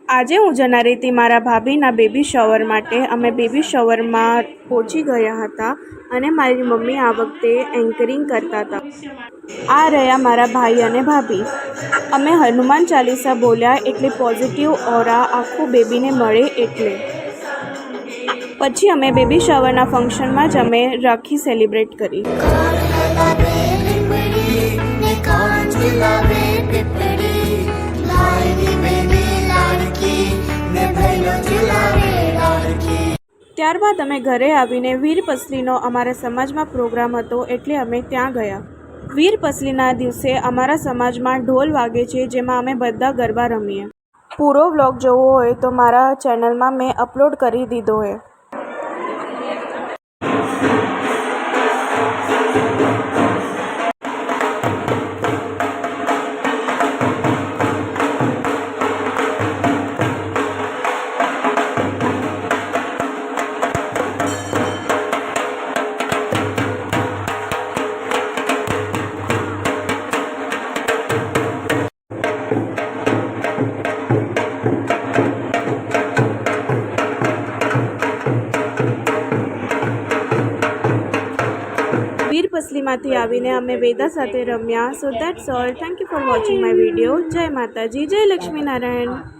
આજે હું જનારી હતી મારા ભાભીના બેબી શાવર માટે. અમે બેબી શાવરમાં પહોંચી ગયા હતા અને મારી મમ્મી આ વખતે એન્કરિંગ કરતા હતા. આ રહ્યા મારા ભાઈ અને ભાભી. અમે હનુમાન ચાલીસા બોલ્યા એટલે પોઝિટિવ ઓરા આખું બેબીને મળે એટલે. પછી અમે બેબી શાવરના ફંક્શનમાં જ અમે રાખી સેલિબ્રેટ કરી. ત્યારબાદ અમે ઘરે આવીને વીરપસલીનો અમારા સમાજમાં પ્રોગ્રામ હતો એટલે અમે ત્યાં ગયા. વીરપસલીના દિવસે અમારા સમાજમાં ઢોલ વાગે છે જેમાં અમે બધા ગરબા રમીએ. પૂરો વ્લોગ જોવો હોય તો મારા ચેનલમાં મેં અપલોડ કરી દીધો છે. વીરપસલીમાંથી આવીને અમે વેદા સાથે રમ્યા. સો that's all. Thank you for watching my video. જય માતાજી, જય લક્ષ્મીનારાયણ.